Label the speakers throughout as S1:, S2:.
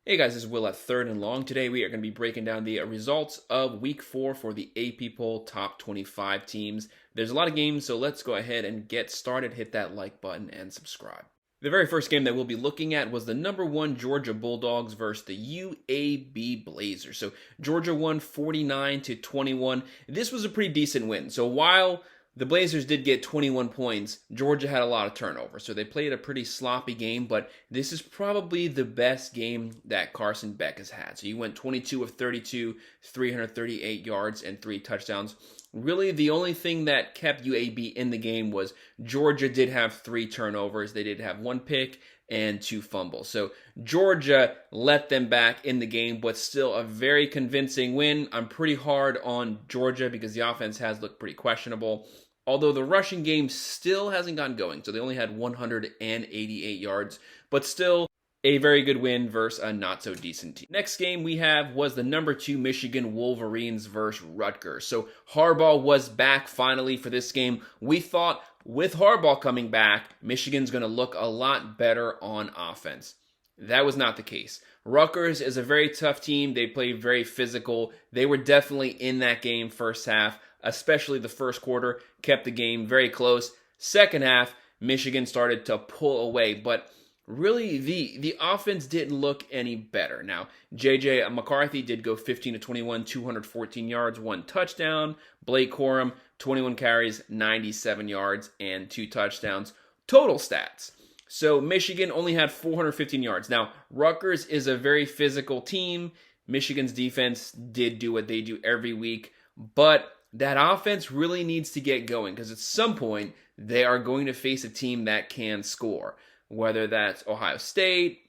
S1: Hey guys, this is Will at Third and Long. Today we are going to be breaking down the results of Week 4 for the AP Poll Top 25 teams. There's a lot of games, so let's go ahead and get started. Hit that like button and subscribe. The very first game that we'll be looking at was the number 1 Georgia Bulldogs versus the UAB Blazers. So Georgia won 49-21. This was a pretty decent win. So while the Blazers did get 21 points, Georgia had a lot of turnovers, so they played a pretty sloppy game, but this is probably the best game that Carson Beck has had. So he went 22 of 32, 338 yards, and 3 touchdowns. Really, the only thing that kept UAB in the game was Georgia did have 3 turnovers. They did have 1 pick and 2 fumbles. So Georgia let them back in the game, but still a very convincing win. I'm pretty hard on Georgia because the offense has looked pretty questionable. Although the rushing game still hasn't gotten going. So they only had 188 yards, but still a very good win versus a not so decent team. Next game we have was the number 2 Michigan Wolverines versus Rutgers. So Harbaugh was back finally for this game. We thought with Harbaugh coming back, Michigan's going to look a lot better on offense. That was not the case. Rutgers is a very tough team. They play very physical. They were definitely in that game first half, especially the first quarter, kept the game very close. Second half, Michigan started to pull away, but really the offense didn't look any better. Now, J.J. McCarthy did go 15-21, 214 yards, 1 touchdown. Blake Corum, 21 carries, 97 yards, and 2 touchdowns. Total stats. So Michigan only had 415 yards. Now, Rutgers is a very physical team. Michigan's defense did do what they do every week, but that offense really needs to get going because at some point they are going to face a team that can score, whether that's Ohio State,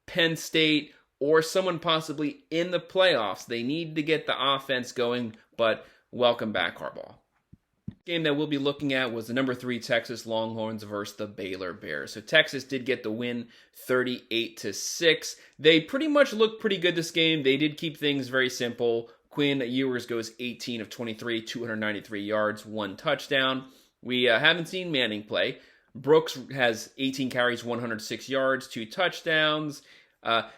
S1: Penn State, or someone possibly in the playoffs. They need to get the offense going, but welcome back, Harbaugh. Game that we'll be looking at was the number 3 Texas Longhorns versus the Baylor Bears. So Texas did get the win 38-6. They pretty much looked pretty good this game. They did keep things very simple. Quinn Ewers goes 18 of 23, 293 yards, 1 touchdown. We haven't seen Manning play. Brooks has 18 carries, 106 yards, 2 touchdowns.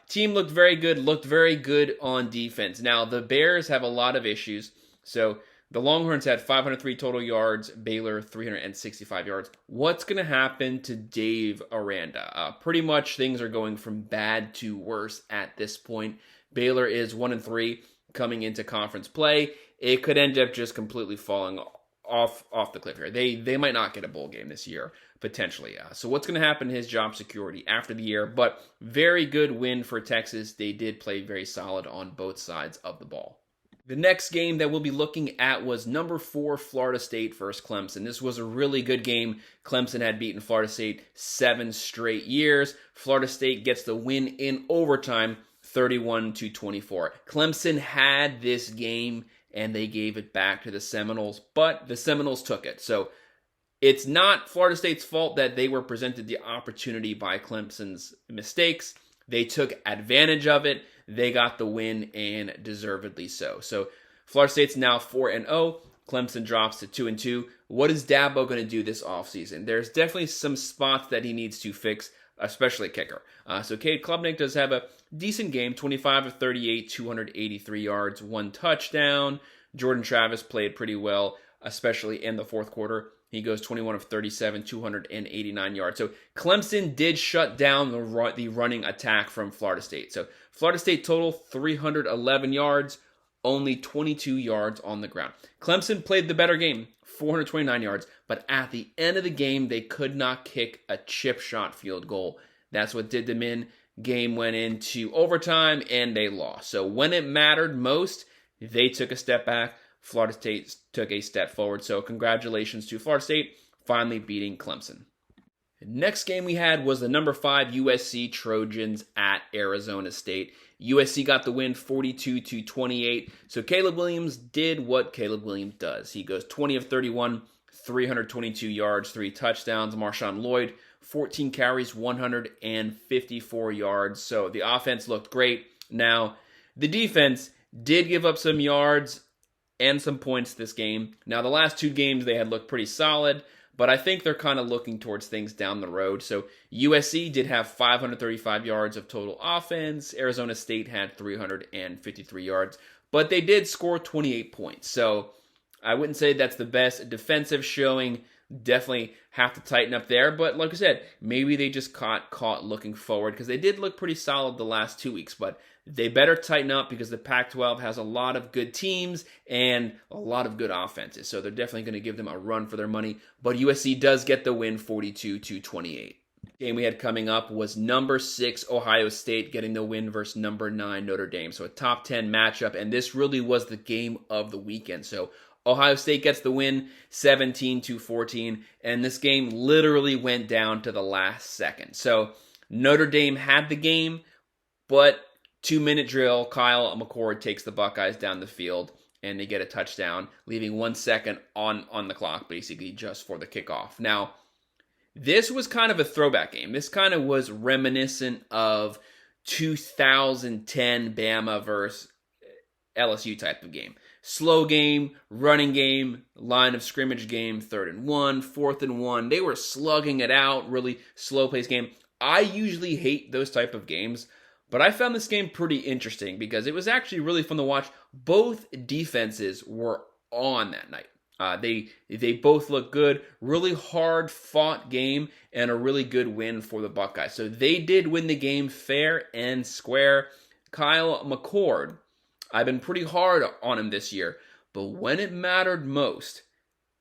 S1: Team looked very good on defense. Now, the Bears have a lot of issues. So the Longhorns had 503 total yards, Baylor 365 yards. What's going to happen to Dave Aranda? Pretty much things are going from bad to worse at this point. Baylor is 1-3 coming into conference play. It could end up just completely falling off the cliff here. They might not get a bowl game this year, potentially. So what's going to happen to his job security after the year? But very good win for Texas. They did play very solid on both sides of the ball. The next game that we'll be looking at was number 4 Florida State versus Clemson. This was a really good game. Clemson had beaten Florida State 7 straight years. Florida State gets the win in overtime, 31-24. Clemson had this game and they gave it back to the Seminoles, but the Seminoles took it. So it's not Florida State's fault that they were presented the opportunity by Clemson's mistakes. They took advantage of it. They got the win, and deservedly so. So Florida State's now 4-0. Clemson drops to 2-2. What is Dabo going to do this offseason? There's definitely some spots that he needs to fix, especially kicker. So Cade Klubnik does have a decent game, 25 of 38, 283 yards, 1 touchdown. Jordan Travis played pretty well, especially in the fourth quarter. He goes 21 of 37, 289 yards. So Clemson did shut down the running attack from Florida State. So Florida State total 311 yards, only 22 yards on the ground. Clemson played the better game, 429 yards, but at the end of the game, they could not kick a chip shot field goal. That's what did them in. Game went into overtime, and they lost. So when it mattered most, they took a step back. Florida State took a step forward. So congratulations to Florida State finally beating Clemson. Next game we had was the number 5 USC Trojans at Arizona State. USC got the win 42-28. So Caleb Williams did what Caleb Williams does. He goes 20 of 31, 322 yards, 3 touchdowns. Marshawn Lloyd, 14 carries, 154 yards. So the offense looked great. Now, the defense did give up some yards and some points this game. Now, the last 2 games, they had looked pretty solid, but I think they're kind of looking towards things down the road. So USC did have 535 yards of total offense. Arizona State had 353 yards, but they did score 28 points. So I wouldn't say that's the best defensive showing. Definitely have to tighten up there. But like I said, maybe they just caught looking forward, because they did look pretty solid the last 2 weeks. But they better tighten up, because the Pac-12 has a lot of good teams and a lot of good offenses. So they're definitely going to give them a run for their money. But USC does get the win, 42-28. Game we had coming up was number 6 Ohio State getting the win versus number 9 Notre Dame. So a top 10 matchup, and this really was the game of the weekend. So Ohio State gets the win 17-14, and this game literally went down to the last second. So Notre Dame had the game, but 2-minute drill, Kyle McCord takes the Buckeyes down the field, and they get a touchdown, leaving 1 second on the clock, basically, just for the kickoff. Now, this was kind of a throwback game. This kind of was reminiscent of 2010 Bama versus LSU type of game. Slow game, running game, line of scrimmage game, 3rd and 1, 4th and 1. They were slugging it out, really slow-paced game. I usually hate those type of games, but I found this game pretty interesting because it was actually really fun to watch. Both defenses were on that night. They both look good. Really hard-fought game and a really good win for the Buckeyes. So they did win the game fair and square. Kyle McCord, I've been pretty hard on him this year, but when it mattered most,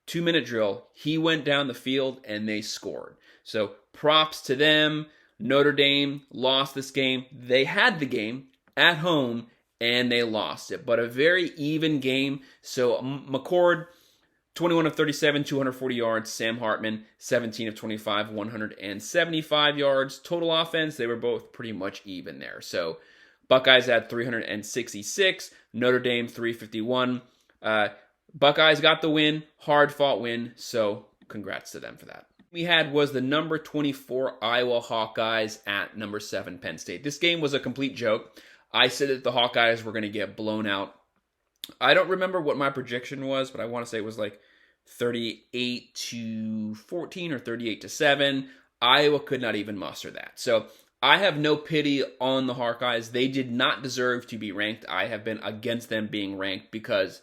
S1: 2-minute drill, he went down the field and they scored. So props to them. Notre Dame lost this game. They had the game at home and they lost it, but a very even game. So McCord, 21 of 37, 240 yards. Sam Hartman, 17 of 25, 175 yards. Total offense, they were both pretty much even there. So Buckeyes had 366, Notre Dame 351. Buckeyes got the win, hard-fought win, so congrats to them for that. We had was the number 24 Iowa Hawkeyes at number 7 Penn State. This game was a complete joke. I said that the Hawkeyes were going to get blown out. I don't remember what my projection was, but I want to say it was like 38-14 or 38-7. Iowa could not even muster that. So I have no pity on the Hawkeyes. They did not deserve to be ranked. I have been against them being ranked because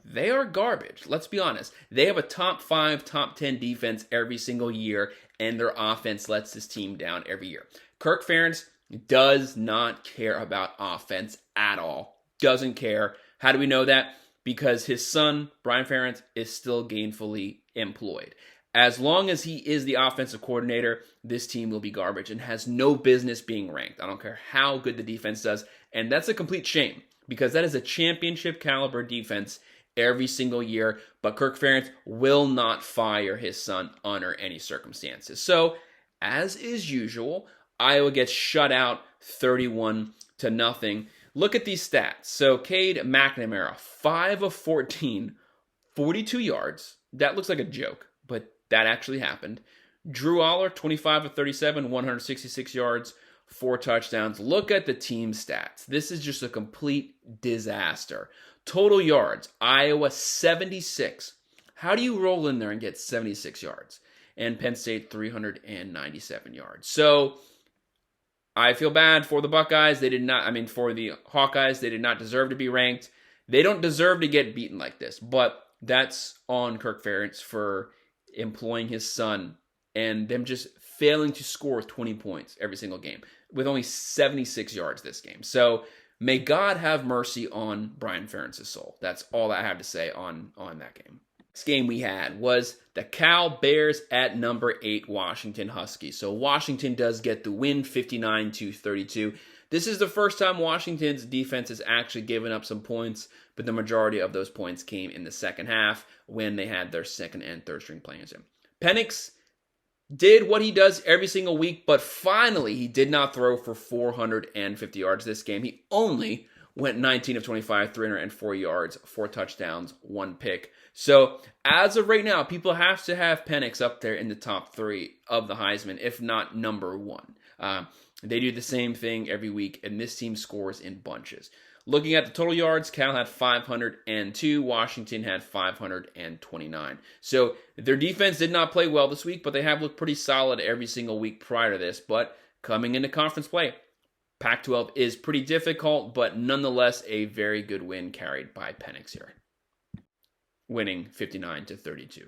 S1: they are garbage. Let's be honest. They have a top 5, top 10 defense every single year, and their offense lets this team down every year. Kirk Ferentz does not care about offense at all. Doesn't care. How do we know that? Because his son, Brian Ferentz, is still gainfully employed. As long as he is the offensive coordinator, this team will be garbage and has no business being ranked. I don't care how good the defense does. And that's a complete shame because that is a championship caliber defense every single year. But Kirk Ferentz will not fire his son under any circumstances. So, as is usual, Iowa gets shut out 31-0. Look at these stats. So, Cade McNamara, 5 of 14, 42 yards. That looks like a joke, but that actually happened. Drew Aller, 25 of 37, 166 yards, 4 touchdowns. Look at the team stats. This is just a complete disaster. Total yards, Iowa 76. How do you roll in there and get 76 yards? And Penn State 397 yards. So I feel bad for the Buckeyes. For the Hawkeyes, they did not deserve to be ranked. They don't deserve to get beaten like this, but that's on Kirk Ferentz for employing his son and them just failing to score 20 points every single game with only 76 yards this game. So may God have mercy on Brian Ferentz's soul. That's all I have to say on that game. Next game we had was the Cal Bears at number 8 Washington Huskies. So Washington does get the win 59-32. This is the first time Washington's defense has actually given up some points, but the majority of those points came in the second half when they had their second and third string players in. Penix did what he does every single week, but finally he did not throw for 450 yards this game. He only went 19 of 25, 304 yards, 4 touchdowns, 1 pick. So as of right now, people have to have Penix up there in the top 3 of the Heisman, if not number 1. They do the same thing every week, and this team scores in bunches. Looking at the total yards, Cal had 502, Washington had 529. So their defense did not play well this week, but they have looked pretty solid every single week prior to this. But coming into conference play, Pac-12 is pretty difficult, but nonetheless a very good win carried by Penix here, winning 59-32.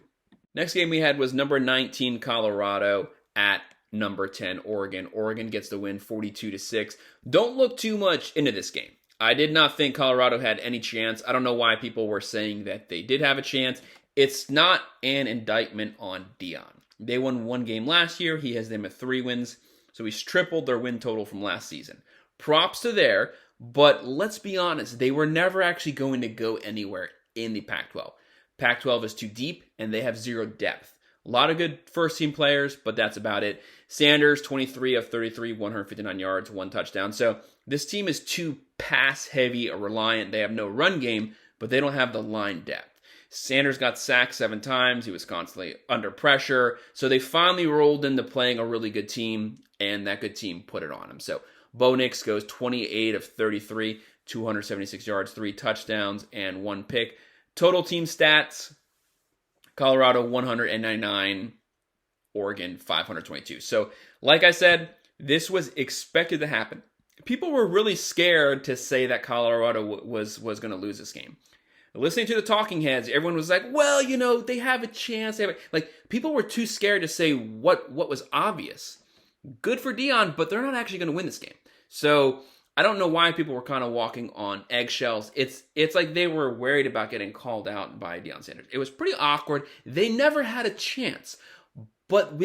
S1: Next game we had was number 19 Colorado at number 10 Oregon. Oregon gets the win 42-6. Don't look too much into this game. I did not think Colorado had any chance. I don't know why people were saying that they did have a chance. It's not an indictment on Deion. They won one game last year. He has them at 3 wins. So he's tripled their win total from last season. Props to there, but let's be honest, they were never actually going to go anywhere in the Pac-12. Pac-12 is too deep, and they have zero depth. A lot of good first-team players, but that's about it. Sanders, 23 of 33, 159 yards, 1 touchdown. So this team is too pass-heavy or reliant. They have no run game, but they don't have the line depth. Sanders got sacked 7 times. He was constantly under pressure. So they finally rolled into playing a really good team, and that good team put it on him. So Bo Nix goes 28 of 33, 276 yards, 3 touchdowns, and 1 pick. Total team stats, Colorado 199, Oregon 522. So like I said, this was expected to happen. People were really scared to say that Colorado was going to lose this game. Listening to the talking heads, everyone was like, well, you know, they have a chance. Like, people were too scared to say what was obvious. Good for Deion, but they're not actually going to win this game. So I don't know why people were kind of walking on eggshells. It's like they were worried about getting called out by Deion Sanders. It was pretty awkward. They never had a chance, but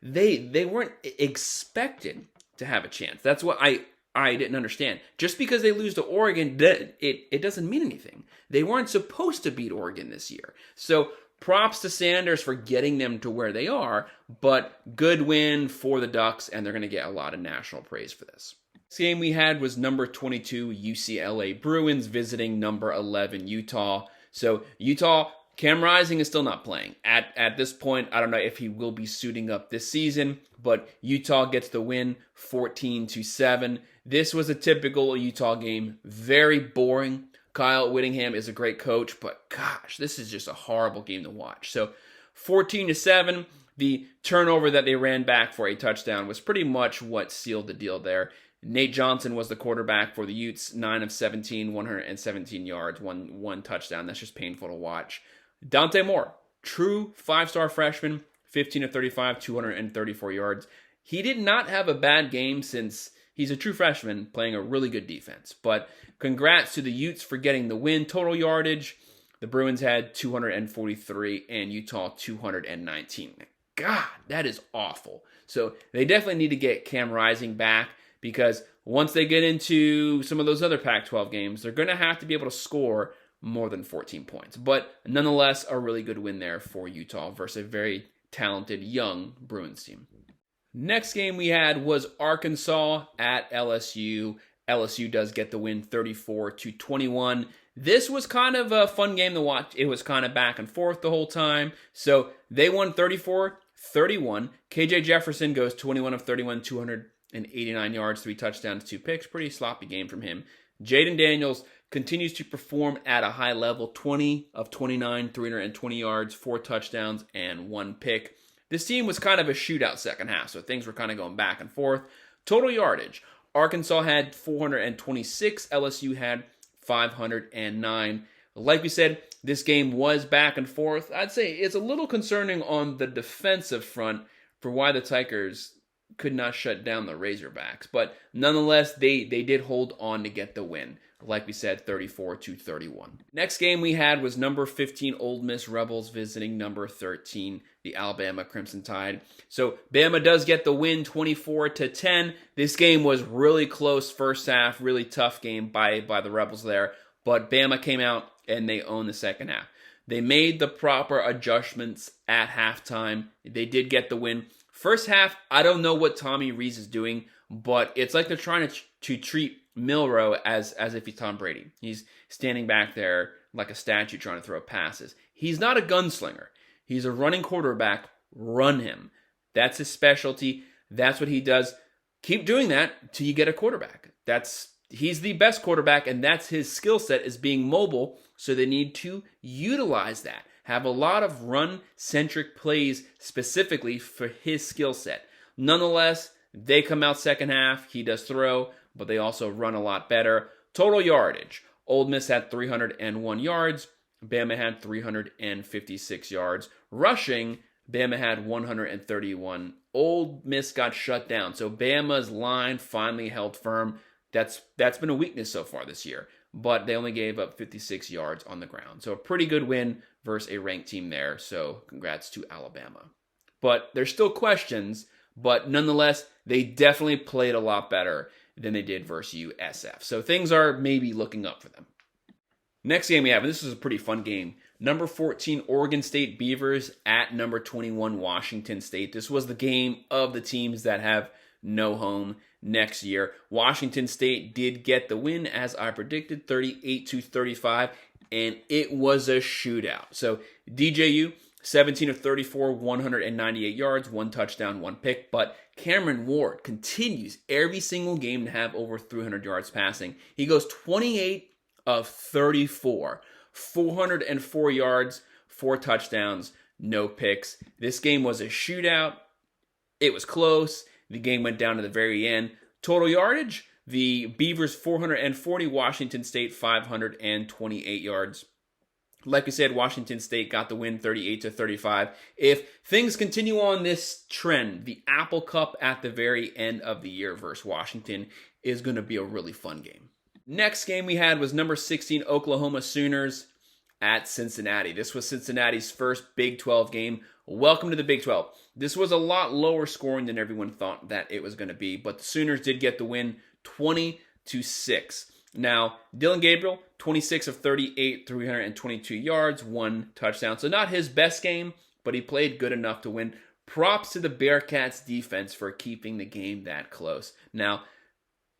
S1: they weren't expected to have a chance. That's what I didn't understand. Just because they lose to Oregon, it doesn't mean anything. They weren't supposed to beat Oregon this year. So props to Sanders for getting them to where they are, but good win for the Ducks, and they're going to get a lot of national praise for this. Next game we had was number 22 UCLA Bruins visiting number 11 Utah. So Utah, Cam Rising is still not playing. At this point, I don't know if he will be suiting up this season, but Utah gets the win 14-7. This was a typical Utah game. Very boring. Kyle Whittingham is a great coach, but gosh, this is just a horrible game to watch. So 14-7, the turnover that they ran back for a touchdown was pretty much what sealed the deal there. Nate Johnson was the quarterback for the Utes, 9 of 17, 117 yards, one touchdown. That's just painful to watch. Dante Moore, true 5-star freshman, 15 of 35, 234 yards. He did not have a bad game since he's a true freshman playing a really good defense. But congrats to the Utes for getting the win. Total yardage, the Bruins had 243 and Utah 219. God, that is awful. So they definitely need to get Cam Rising back, because once they get into some of those other Pac-12 games, they're going to have to be able to score more than 14 points. But nonetheless, a really good win there for Utah versus a very talented young Bruins team. Next game we had was Arkansas at LSU. LSU does get the win 34-21. This was kind of a fun game to watch. It was kind of back and forth the whole time. So they won 34-31. KJ Jefferson goes 21 of 31, 289 yards, 3 touchdowns, 2 picks. Pretty sloppy game from him. Jaden Daniels continues to perform at a high level. 20 of 29, 320 yards, 4 touchdowns, and 1 pick. This team was kind of a shootout second half, so things were kind of going back and forth. Total yardage, Arkansas had 426, LSU had 509. Like we said, this game was back and forth. I'd say it's a little concerning on the defensive front for why the Tigers could not shut down the Razorbacks. But nonetheless, they did hold on to get the win. Like we said, 34-31. Next game we had was number 15 Ole Miss Rebels visiting number 13, the Alabama Crimson Tide. So Bama does get the win 24-10. This game was really close first half, really tough game by the Rebels there. But Bama came out and they owned the second half. They made the proper adjustments at halftime. They did get the win. First half, I don't know what Tommy Rees is doing, but it's like they're trying to treat Milroe as if he's Tom Brady. He's standing back there like a statue trying to throw passes. He's not a gunslinger. He's a running quarterback. Run him. That's his specialty. That's what he does. keep doing that till you get a quarterback. He's the best quarterback, and that's his skill set, is being mobile. So they need to utilize that. Have a lot of run-centric plays specifically for his skill set. Nonetheless, they come out second half. He does throw, but they also run a lot better. Total yardage. Ole Miss had 301 yards. Bama had 356 yards. Rushing, Bama had 131. Ole Miss got shut down. So Bama's line finally held firm. That's been a weakness so far this year. But they only gave up 56 yards on the ground. So a pretty good win versus a ranked team there. So congrats to Alabama. But there's still questions. But nonetheless, they definitely played a lot better than they did versus USF. So things are maybe looking up for them. Next game we have, and this is a pretty fun game. Number 14, Oregon State Beavers at number 21, Washington State. This was the game of the teams that have no home next year. Washington State did get the win, as I predicted, 38-35, and it was a shootout. So DJU, 17 of 34, 198 yards, 1 touchdown, 1 pick. But Cameron Ward continues every single game to have over 300 yards passing. He goes 28 of 34, 404 yards, 4 touchdowns, no picks. This game was a shootout. It was close. The game went down to the very end. Total yardage, the Beavers 440, Washington State 528 yards. Like I said, Washington State got the win 38-35. If things continue on this trend, the Apple Cup at the very end of the year versus Washington is going to be a really fun game. Next game we had was number 16, Oklahoma Sooners at Cincinnati. This was Cincinnati's first Big 12 game. Welcome to the Big 12. This was a lot lower scoring than everyone thought that it was going to be, but the Sooners did get the win 20-6. Now, Dylan Gabriel, 26 of 38, 322 yards, 1 touchdown. So not his best game, but he played good enough to win. Props to the Bearcats defense for keeping the game that close. Now,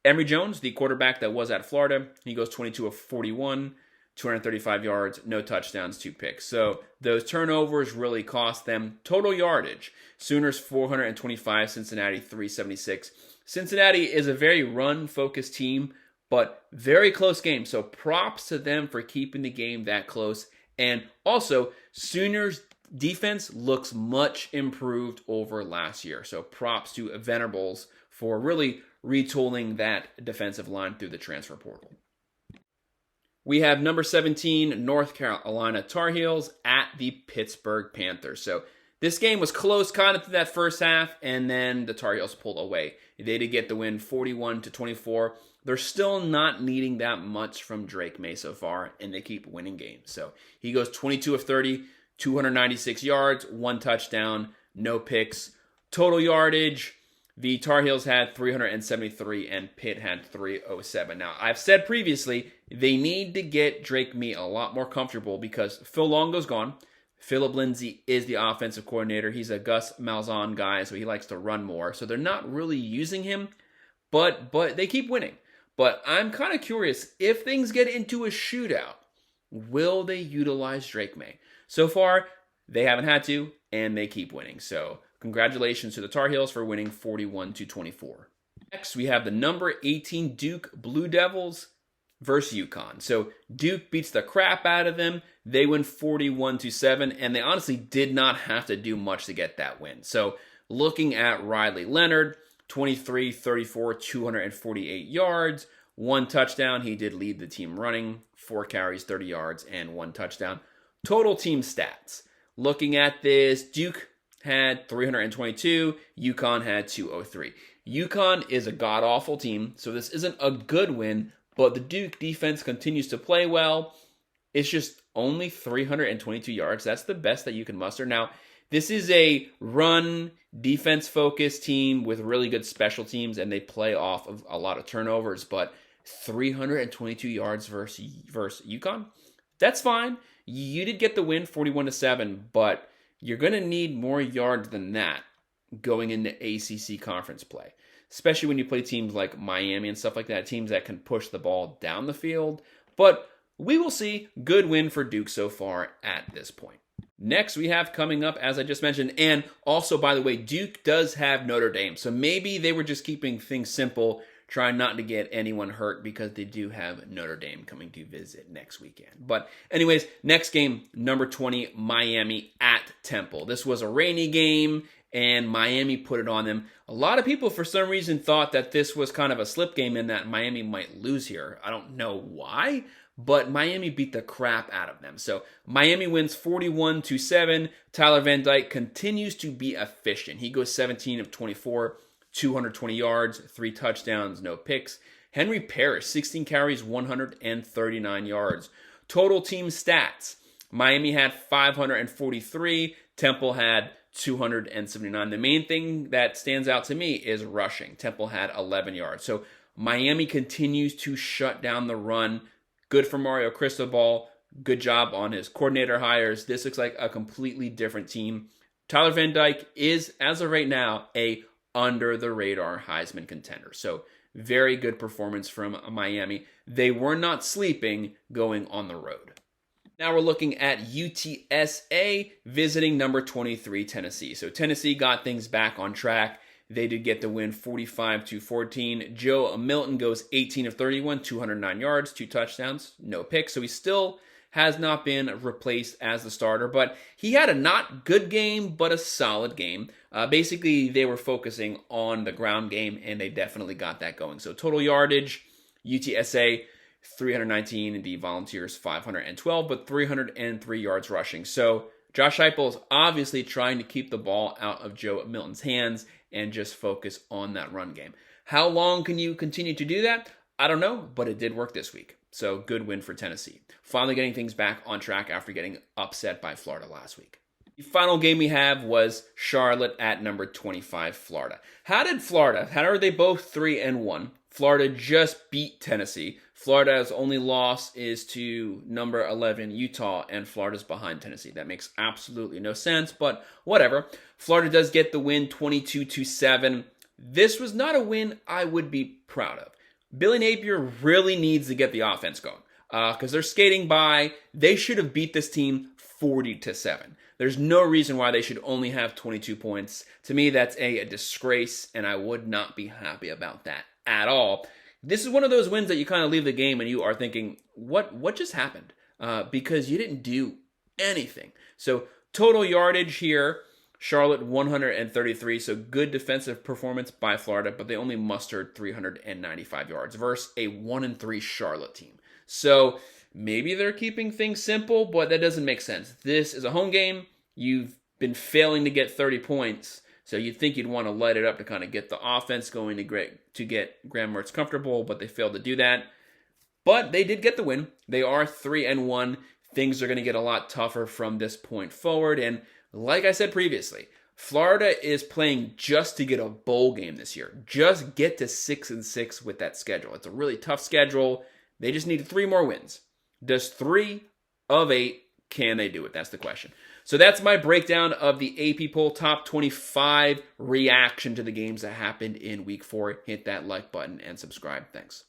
S1: Emory Jones, the quarterback that was at Florida, he goes 22 of 41, 235 yards, no touchdowns, 2 picks. So those turnovers really cost them. Total yardage, Sooners 425, Cincinnati 376. Cincinnati is a very run-focused team, but very close game. So props to them for keeping the game that close. And also, Sooners defense looks much improved over last year. So props to Venables for really retooling that defensive line through the transfer portal. We have number 17, North Carolina Tar Heels at the Pittsburgh Panthers. So this game was close kind of to that first half, and then the Tar Heels pulled away. They did get the win 41-24. They're still not needing that much from Drake May so far, and they keep winning games. So he goes 22 of 30, 296 yards, 1 touchdown, no picks. Total yardage, the Tar Heels had 373 and Pitt had 307. Now, I've said previously, they need to get Drake May a lot more comfortable because Phil Longo's gone. Philip Lindsay is the offensive coordinator. He's a Gus Malzahn guy, so he likes to run more. So they're not really using him, but they keep winning. But I'm kind of curious, if things get into a shootout, will they utilize Drake May? So far, they haven't had to, and they keep winning. So congratulations to the Tar Heels for winning 41-24. Next, we have the number 18 Duke Blue Devils versus UConn. So Duke beats the crap out of them. They win 41-7, and they honestly did not have to do much to get that win. So looking at Riley Leonard, 23, 34, 248 yards, 1 touchdown. He did lead the team running, 4 carries, 30 yards, and 1 touchdown. Total team stats. Looking at this, Duke had 322, UConn had 203. UConn is a god-awful team, so this isn't a good win, but the Duke defense continues to play well. It's just only 322 yards. That's the best that you can muster. Now, this is a run, defense-focused team with really good special teams, and they play off of a lot of turnovers, but 322 yards versus UConn, that's fine. You did get the win 41-7, but you're going to need more yards than that going into ACC conference play, especially when you play teams like Miami and stuff like that, teams that can push the ball down the field. But we will see. Good win for Duke so far at this point. Next, we have coming up, as I just mentioned, and also, by the way, Duke does have Notre Dame. So maybe they were just keeping things simple, trying not to get anyone hurt because they do have Notre Dame coming to visit next weekend. But anyways, next game, number 20, Miami at Temple. This was a rainy game, and Miami put it on them. A lot of people, for some reason, thought that this was kind of a slip game and that Miami might lose here. I don't know why, but Miami beat the crap out of them. So Miami wins 41-7. Tyler Van Dyke continues to be efficient. He goes 17 of 24, 220 yards, 3 touchdowns, no picks. Henry Parrish, 16 carries, 139 yards. Total team stats. Miami had 543. Temple had 279. The main thing that stands out to me is rushing. Temple had 11 yards. So Miami continues to shut down the run. Good for Mario Cristobal. Good job on his coordinator hires. This looks like a completely different team. Tyler Van Dyke is, as of right now, a under-the-radar Heisman contender. So very good performance from Miami. They were not sleeping going on the road. Now we're looking at UTSA visiting number 23, Tennessee. So Tennessee got things back on track. They did get the win 45-14. Joe Milton goes 18 of 31, 209 yards, 2 touchdowns, no picks. So he still has not been replaced as the starter, but he had a not good game, but a solid game. Basically, they were focusing on the ground game, and they definitely got that going. So total yardage, UTSA 319, the Volunteers 512, but 303 yards rushing. So Josh Heupel is obviously trying to keep the ball out of Joe Milton's hands and just focus on that run game. How long can you continue to do that? I don't know, but it did work this week. So good win for Tennessee. Finally getting things back on track after getting upset by Florida last week. The final game we have was Charlotte at number 25, Florida. How are they both 3-1? Florida just beat Tennessee. Florida's only loss is to number 11, Utah, and Florida's behind Tennessee. That makes absolutely no sense, but whatever. Florida does get the win 22-7. This was not a win I would be proud of. Billy Napier really needs to get the offense going because they're skating by. They should have beat this team 40-7. There's no reason why they should only have 22 points. To me, that's a disgrace, and I would not be happy about that at all. This is one of those wins that you kind of leave the game and you are thinking, what just happened? Because you didn't do anything. So total yardage here, Charlotte 133, so good defensive performance by Florida, but they only mustered 395 yards versus a 1-3 Charlotte team. So maybe they're keeping things simple, but that doesn't make sense. This is a home game. You've been failing to get 30 points. So you'd think you'd want to light it up to kind of get the offense going to get Graham Mertz comfortable, but they failed to do that. But they did get the win. They are 3-1. Things are going to get a lot tougher from this point forward. And like I said previously, Florida is playing just to get a bowl game this year. Just get to 6-6 with that schedule. It's a really tough schedule. They just need 3 more wins. Does 3 of 8, can they do it? That's the question. So that's my breakdown of the AP Poll Top 25 reaction to the games that happened in Week 4. Hit that like button and subscribe. Thanks.